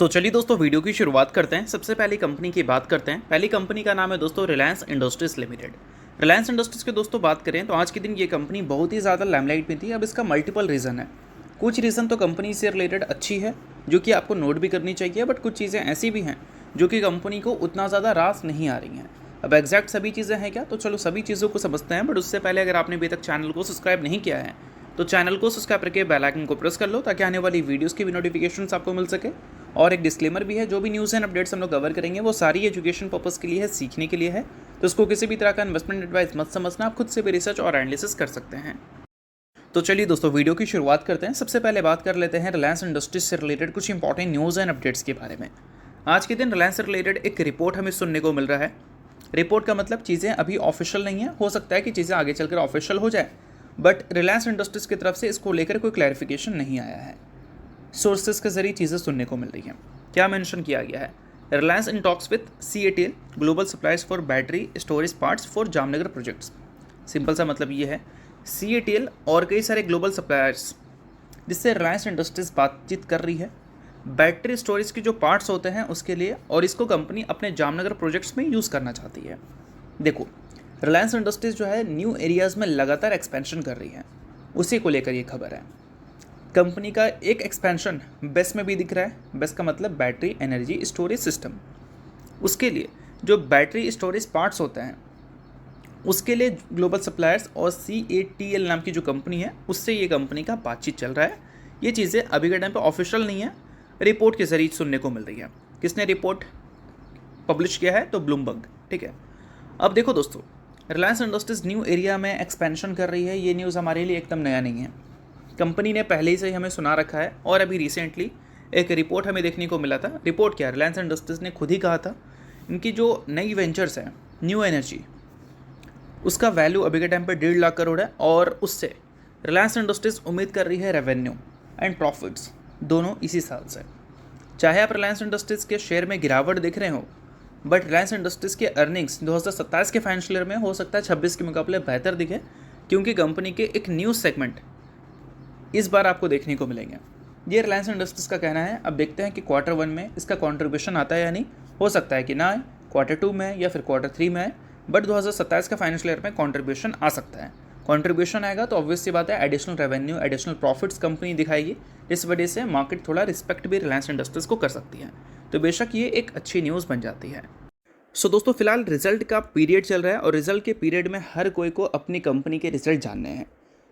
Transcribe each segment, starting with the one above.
तो चलिए दोस्तों वीडियो की शुरुआत करते हैं। सबसे पहली कंपनी की बात करते हैं। पहली कंपनी का नाम है दोस्तों Reliance industries limited. Reliance industries के दोस्तों बात करें तो आज के दिन ये कंपनी बहुत ही ज़्यादा लाइमलाइट में थी। अब इसका मल्टीपल रीज़न है। कुछ रीज़न तो कंपनी से रिलेटेड अच्छी है जो कि आपको नोट भी करनी चाहिए, बट कुछ चीज़ें ऐसी भी हैं जो कि कंपनी को उतना ज़्यादा रास नहीं आ रही हैं। अब एग्जैक्ट सभी चीज़ें हैं क्या, तो चलो सभी चीज़ों को समझते हैं। बट उससे पहले अगर आपने अभी तक चैनल को सब्सक्राइब नहीं किया है तो चैनल को सब्सक्राइब करके बेल आइकन को प्रेस कर लो ताकि आने वाली वीडियोस की भी नोटिफिकेशंस आपको मिल सके। और एक डिस्क्लेमर भी है, जो भी न्यूज़ एंड अपडेट्स हम लोग कवर करेंगे वो सारी एजुकेशन पर्पस के लिए है, सीखने के लिए है। तो इसको किसी भी तरह का इन्वेस्टमेंट एडवाइस मत समझना, आप खुद से भी रिसर्च और एनालिसिस कर सकते हैं। तो चलिए दोस्तों वीडियो की शुरुआत करते हैं। सबसे पहले बात कर लेते हैं रिलायंस इंडस्ट्रीज से रिलेटेड कुछ इंपॉर्टेंट न्यूज़ एंड अपडेट्स के बारे में। आज के दिन रिलायंस से रिलेटेड एक रिपोर्ट हमें सुनने को मिल रहा है। रिपोर्ट का मतलब चीज़ें अभी ऑफिशियल नहीं है, हो सकता है कि चीज़ें आगे चलकर ऑफिशियल हो जाए, बट रिलायंस इंडस्ट्रीज की तरफ से इसको लेकर कोई क्लैरिफिकेशन नहीं आया है। सोर्सेज के जरिए चीज़ें सुनने को मिल रही हैं। क्या मेंशन किया गया है? Reliance in talks with CATL global suppliers for battery storage parts for Jamnagar projects. Simple सा मतलब ये है, CATL और कई सारे ग्लोबल सप्लायर्स जिससे रिलायंस इंडस्ट्रीज बातचीत कर रही है बैटरी स्टोरेज के जो पार्ट्स होते हैं उसके लिए, और इसको कंपनी अपने जामनगर प्रोजेक्ट्स में यूज़ करना चाहती है। देखो, रिलायंस इंडस्ट्रीज जो है न्यू एरियाज़ में लगातार एक्सपेंशन कर रही है, उसी को लेकर ये खबर है। कंपनी का एक एक्सपेंशन बेस में भी दिख रहा है। बेस का मतलब बैटरी एनर्जी स्टोरेज सिस्टम। उसके लिए जो बैटरी स्टोरेज पार्ट्स होते हैं उसके लिए ग्लोबल सप्लायर्स और CATL नाम की जो कंपनी है उससे ये कंपनी का बातचीत चल रहा है। ये चीज़ें अभी के टाइम पे ऑफिशियल नहीं है, रिपोर्ट के जरिए सुनने को मिल रही है। किसने रिपोर्ट पब्लिश किया है? तो ब्लूमबर्ग। ठीक है। अब देखो दोस्तों, रिलायंस इंडस्ट्रीज न्यू एरिया में एक्सपेंशन कर रही है, ये न्यूज़ हमारे लिए एकदम नया नहीं है। कंपनी ने पहले ही से ही हमें सुना रखा है, और अभी रिसेंटली एक रिपोर्ट हमें देखने को मिला था। रिपोर्ट क्या, रिलायंस इंडस्ट्रीज ने खुद ही कहा था इनकी जो नई वेंचर्स हैं न्यू एनर्जी, उसका वैल्यू अभी के टाइम पे 1.5 लाख करोड़ है, और उससे रिलायंस इंडस्ट्रीज उम्मीद कर रही है रेवेन्यू एंड प्रॉफिट्स दोनों इसी साल से। चाहे आप रिलायंस इंडस्ट्रीज के शेयर में गिरावट देख रहे हो, बट रिलायंस इंडस्ट्रीज के अर्निंग्स 2027 के फाइनेंशियल ईयर में हो सकता है 26 के मुकाबले बेहतर दिखे, क्योंकि कंपनी के एक न्यूज़ सेगमेंट इस बार आपको देखने को मिलेंगे। ये रिलायंस इंडस्ट्रीज का कहना है। अब देखते हैं कि Q1 में इसका कंट्रीब्यूशन आता है या नहीं। हो सकता है कि ना आए, Q2 में या फिर Q3 में आए, बट 2027 का फाइनेंशियल ईयर में कंट्रीब्यूशन आ सकता है। कंट्रीब्यूशन आएगा तो ऑब्वियस सी बात है additional revenue, additional profits company दिखाएगी। इस वजह से मार्केट थोड़ा रिस्पेक्ट भी रिलायंस इंडस्ट्रीज को कर सकती है। तो बेशक ये एक अच्छी न्यूज़ बन जाती है। सो दोस्तों, फिलहाल रिजल्ट का पीरियड चल रहा है, और रिजल्ट के पीरियड में हर कोई को अपनी कंपनी के रिजल्ट जानने हैं।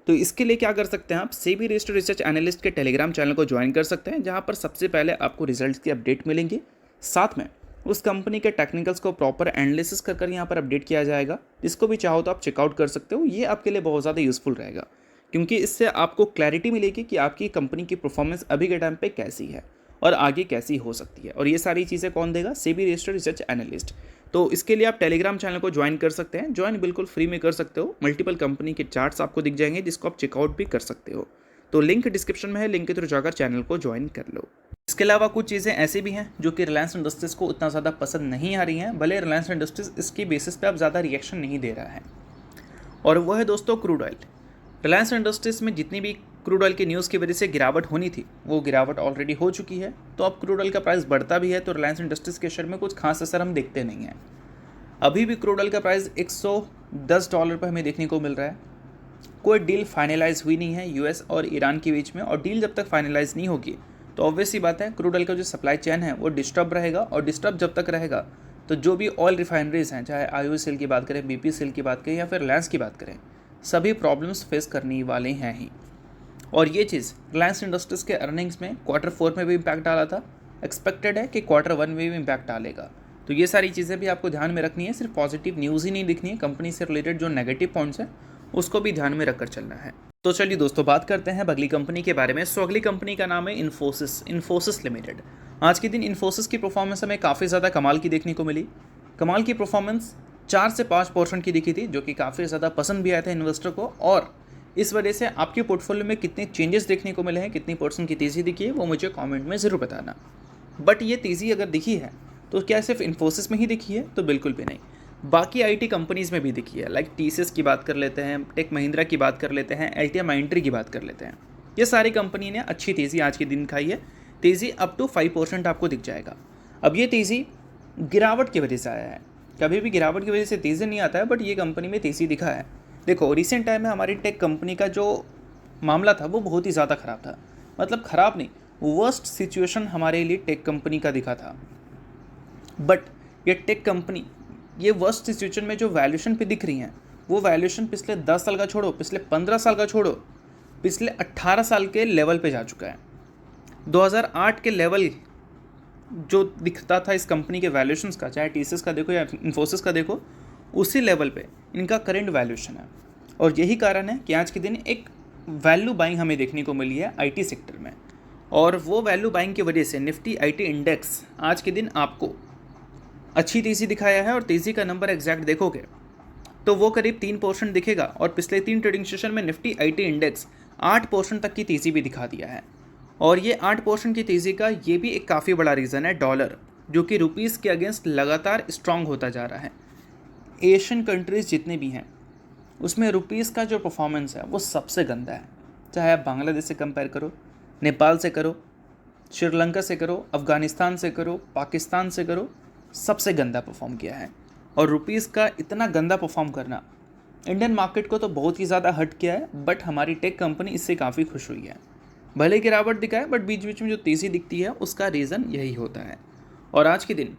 तो इसके लिए क्या कर सकते हैं, आप सेबी रजिस्टर्ड रिसर्च एनालिस्ट के टेलीग्राम चैनल को ज्वाइन कर सकते हैं, जहां पर सबसे पहले आपको रिजल्ट्स की अपडेट मिलेंगी। साथ में उस कंपनी के टेक्निकल्स को प्रॉपर एनालिसिस कर यहाँ पर अपडेट किया जाएगा। इसको भी चाहो तो आप चेकआउट कर सकते हो। ये आपके लिए बहुत ज़्यादा यूजफुल रहेगा, क्योंकि इससे आपको क्लैरिटी मिलेगी कि आपकी कंपनी की परफॉर्मेंस अभी के टाइम पे कैसी है और आगे कैसी हो सकती है। और ये सारी चीज़ें कौन देगा? SEBI registered research analyst. तो इसके लिए आप टेलीग्राम चैनल को ज्वाइन कर सकते हैं। ज्वाइन बिल्कुल फ्री में कर सकते हो। मल्टीपल कंपनी के चार्ट्स आपको दिख जाएंगे जिसको आप चेकआउट भी कर सकते हो। तो लिंक डिस्क्रिप्शन में है, लिंक के थ्रू जाकर चैनल को ज्वाइन कर लो। इसके अलावा कुछ चीज़ें ऐसी भी हैं जो कि रिलायंस इंडस्ट्रीज़ को उतना ज़्यादा पसंद नहीं आ रही हैं, भले रिलायंस इंडस्ट्रीज़ इसकी बेसिस पे अब ज़्यादा रिएक्शन नहीं दे रहा है, और वो है दोस्तों क्रूड ऑयल। रिलायंस इंडस्ट्रीज़ में जितनी भी क्रूड ऑयल की न्यूज़ की वजह से गिरावट होनी थी वो गिरावट ऑलरेडी हो चुकी है। तो अब क्रूड ऑयल का प्राइस बढ़ता भी है तो रिलायंस इंडस्ट्रीज़ के शेयर में कुछ खास असर हम देखते नहीं हैं। अभी भी क्रूड ऑयल का प्राइस $110 पर हमें देखने को मिल रहा है। कोई डील फाइनलाइज हुई नहीं है US और ईरान के बीच में, और डील जब तक फाइनलाइज नहीं होगी तो ऑब्वियस सी बात है क्रूड ऑयल का जो सप्लाई चेन है वो डिस्टर्ब रहेगा, और डिस्टर्ब जब तक रहेगा तो जो भी ऑयल रिफाइनरीज हैं, चाहे IOCL की बात करें, BPCL की बात करें या फिर रिलायंस की बात करें, सभी प्रॉब्लम्स फेस करने वाले हैं ही। और ये चीज़ रिलायंस इंडस्ट्रीज़ के अर्निंग्स में Q4 में भी इम्पैक्ट डाला था। एक्सपेक्टेड है कि Q1 में भी इम्पैक्ट डालेगा। तो ये सारी चीज़ें भी आपको ध्यान में रखनी है। सिर्फ पॉजिटिव न्यूज़ ही नहीं दिखनी है, कंपनी से रिलेटेड जो नेगेटिव पॉइंट्स हैं उसको भी ध्यान में रखकर चलना है। तो चलिए दोस्तों, बात करते हैं अगली कंपनी के बारे में। सो अगली कंपनी का नाम है इन्फोसिस लिमिटेड। आज के दिन इन्फोसिस की परफॉर्मेंस हमें काफ़ी ज़्यादा कमाल की देखने को मिली। कमाल की परफॉर्मेंस 4 से 5% की दिखी थी, जो कि काफ़ी ज़्यादा पसंद भी आया था इन्वेस्टर को। और इस वजह से आपके पोर्टफोलियो में कितने चेंजेस देखने को मिले हैं, कितनी % की तेज़ी दिखी है, वो मुझे कमेंट में ज़रूर बताना। बट ये तेज़ी अगर दिखी है तो क्या सिर्फ इन्फोसिस में ही दिखी है? तो बिल्कुल भी नहीं, बाकी IT कंपनीज़ में भी दिखी है। लाइक TCS की बात कर लेते हैं, टेक महिंद्रा की बात कर लेते हैं, LTI माइंट्री की बात कर लेते हैं। ये सारी कंपनी ने अच्छी तेज़ी आज के दिन दिखाई है। तेज़ी अप टू 5% आपको दिख जाएगा। अब ये तेज़ी गिरावट की वजह से आया है, कभी भी गिरावट की वजह से तेज़ी नहीं आता है, बट ये कंपनी में तेज़ी दिखा है। देखो रिसेंट टाइम में हमारी टेक कंपनी का जो मामला था वो बहुत ही ज़्यादा ख़राब था, मतलब ख़राब नहीं, वर्स्ट सिचुएशन हमारे लिए टेक कंपनी का दिखा था। बट ये टेक कंपनी ये वर्स्ट सिचुएशन में जो वैल्यूएशन पे दिख रही हैं, वो वैल्यूएशन पिछले 10 साल का छोड़ो, पिछले 15 साल का छोड़ो, पिछले 18 साल के लेवल पे जा चुका है। 2008 के लेवल जो दिखता था इस कंपनी के वैल्यूएशंस का, चाहे टीसीएस का देखो या इन्फोसिस का देखो, उसी लेवल पे इनका करेंट वैल्यूएशन है। और यही कारण है कि आज के दिन एक वैल्यू बाइंग हमें देखने को मिली है आईटी सेक्टर में, और वो वैल्यू बाइंग की वजह से निफ्टी आईटी इंडेक्स आज के दिन आपको अच्छी तेज़ी दिखाया है। और तेज़ी का नंबर एग्जैक्ट देखोगे तो वो करीब 3% दिखेगा, और पिछले 3 ट्रेडिंग सेशन में निफ्टी आईटी इंडेक्स 8% तक की तेज़ी भी दिखा दिया है। और ये 8% की तेज़ी का ये भी एक काफ़ी बड़ा रीज़न है डॉलर, जो कि रुपीज़ के अगेंस्ट लगातार स्ट्रांग होता जा रहा है। एशियन कंट्रीज़ जितने भी हैं उसमें रुपीज़ का जो परफॉर्मेंस है वो सबसे गंदा है, चाहे आप बांग्लादेश से कंपेयर करो, नेपाल से करो, श्रीलंका से करो, अफ़गानिस्तान से करो, पाकिस्तान से करो, सबसे गंदा परफॉर्म किया है। और रुपीज़ का इतना गंदा परफॉर्म करना इंडियन मार्केट को तो बहुत ही ज़्यादा हर्ट किया है, बट हमारी टेक कंपनी इससे काफ़ी खुश हुई है। भले गिरावट दिखा है, बट बीच बीच में जो तेज़ी दिखती है उसका रीज़न यही होता है। और आज के दिन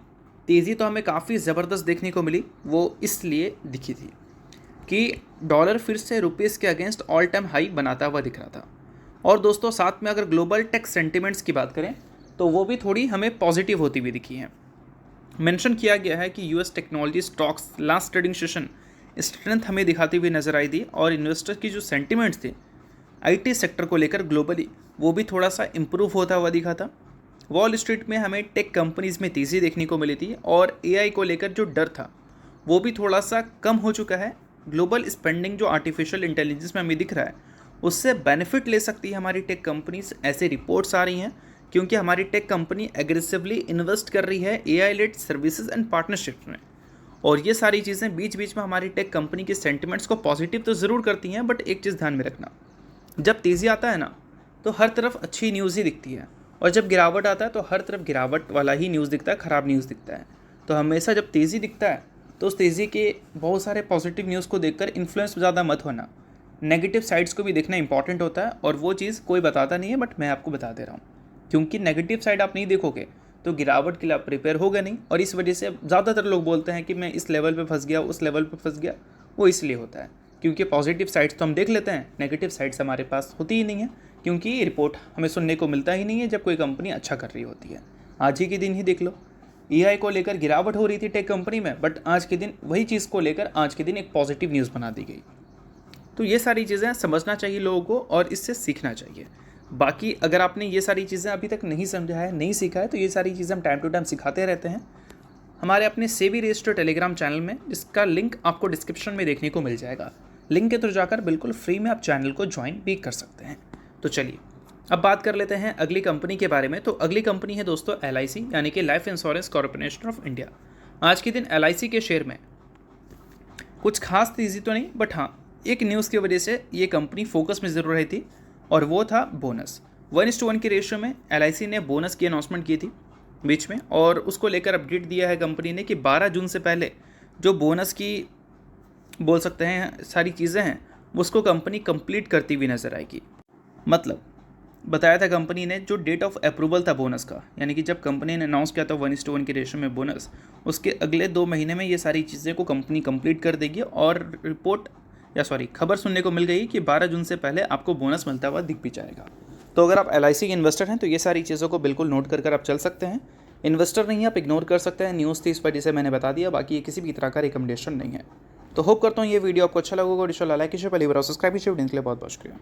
तेज़ी तो हमें काफ़ी ज़बरदस्त देखने को मिली, वो इसलिए दिखी थी कि डॉलर फिर से रुपीज़ के अगेंस्ट ऑल टाइम हाई बनाता हुआ दिख रहा था। और दोस्तों साथ में अगर ग्लोबल टेक सेंटिमेंट्स की बात करें तो वो भी थोड़ी हमें पॉजिटिव होती हुई दिखी है। मेंशन किया गया है कि US technology stocks last trading session strength हमें दिखाती हुई नजर आई थी, और इन्वेस्टर की जो सेंटिमेंट्स थे आईटी सेक्टर को लेकर ग्लोबली वो भी थोड़ा सा इम्प्रूव होता हुआ दिखा था। वॉल स्ट्रीट में हमें टेक कंपनीज़ में तेज़ी देखने को मिली थी, और एआई को लेकर जो डर था वो भी थोड़ा सा कम हो चुका है। ग्लोबल स्पेंडिंग जो आर्टिफिशियल इंटेलिजेंस में हमें दिख रहा है उससे बेनिफिट ले सकती है हमारी टेक कंपनीज, ऐसे रिपोर्ट्स आ रही हैं, क्योंकि हमारी टेक कंपनी एग्रेसिवली इन्वेस्ट कर रही है AI led services and partnerships में। और ये सारी चीज़ें बीच बीच में हमारी टेक कंपनी के सेंटिमेंट्स को पॉजिटिव तो ज़रूर करती हैं, बट एक चीज़ ध्यान में रखना, जब तेज़ी आता है ना तो हर तरफ अच्छी न्यूज़ ही दिखती है, और जब गिरावट आता है तो हर तरफ गिरावट वाला ही न्यूज़ दिखता है, ख़राब न्यूज़ दिखता है। तो हमेशा जब तेज़ी दिखता है तो उस तेज़ी के बहुत सारे पॉजिटिव न्यूज़ को देखकर इन्फ्लुएंस ज़्यादा मत होना, नेगेटिव साइड्स को भी देखना इंपॉर्टेंट होता है। और वो चीज़ कोई बताता नहीं है, बट मैं आपको बता दे रहा हूँ, क्योंकि नेगेटिव साइड आप नहीं देखोगे तो गिरावट के लिए आप प्रिपेयर होगा नहीं। और इस वजह से ज़्यादातर लोग बोलते हैं कि मैं इस लेवल पे फंस गया, उस लेवल पे फंस गया, वो इसलिए होता है क्योंकि पॉजिटिव साइड्स तो हम देख लेते हैं, नेगेटिव साइड्स हमारे पास होती ही नहीं है, क्योंकि रिपोर्ट हमें सुनने को मिलता ही नहीं है जब कोई कंपनी अच्छा कर रही होती है। आज ही के दिन ही देख लो, एआई को लेकर गिरावट हो रही थी टेक कंपनी में, बट आज के दिन वही चीज़ को लेकर आज के दिन एक पॉजिटिव न्यूज़ बना दी गई। तो ये सारी चीज़ें समझना चाहिए लोगों को और इससे सीखना चाहिए। बाकी अगर आपने ये सारी चीज़ें अभी तक नहीं समझा है, नहीं सीखा है, तो ये सारी चीज़ें हम टाइम टू टाइम सिखाते रहते हैं हमारे अपने सेबी रजिस्टर्ड टेलीग्राम चैनल में, जिसका लिंक आपको डिस्क्रिप्शन में देखने को मिल जाएगा। लिंक के थ्रू जाकर बिल्कुल फ्री में आप चैनल को ज्वाइन भी कर सकते हैं। तो चलिए अब बात कर लेते हैं अगली कंपनी के बारे में। तो अगली कंपनी है दोस्तों एलआईसी, यानी कि life insurance corporation of India. आज के दिन एलआईसी के शेयर में कुछ खास तेज़ी तो नहीं, बट हाँ एक न्यूज़ की वजह से ये कंपनी फोकस में ज़रूर रही थी, और वो था बोनस। 1:1 के रेशियो में एलआईसी ने बोनस की अनाउंसमेंट की थी बीच में, और उसको लेकर अपडेट दिया है कंपनी ने कि 12 जून से पहले जो बोनस की बोल सकते हैं सारी चीज़ें हैं उसको कंपनी कंप्लीट करती हुई नज़र आएगी। मतलब बताया था कंपनी ने जो डेट ऑफ अप्रूवल था बोनस का, यानी कि जब कंपनी ने अनाउंस किया था 1:1 के रेशियो में बोनस, उसके अगले 2 महीने में ये सारी चीज़ें को कंपनी कंप्लीट कर देगी। और खबर सुनने को मिल गई कि 12 जून से पहले आपको बोनस मिलता हुआ दिख भी जाएगा। तो अगर आप एलआईसी के इन्वेस्टर हैं तो ये सारी चीज़ों को बिल्कुल नोट कर आप चल सकते हैं। इन्वेस्टर नहीं आप इग्नोर कर सकते हैं, न्यूज़ थी इस वजह से मैंने बता दिया, बाकी ये किसी भी तरह का रिकमेंडेशन नहीं है। तो होप करता हूँ ये वीडियो आपको अच्छा लगा होगा। लाइक कीजिए, पहली बार सब्सक्राइब कीजिए। वीडियो के लिए बहुत बहुत शुक्रिया।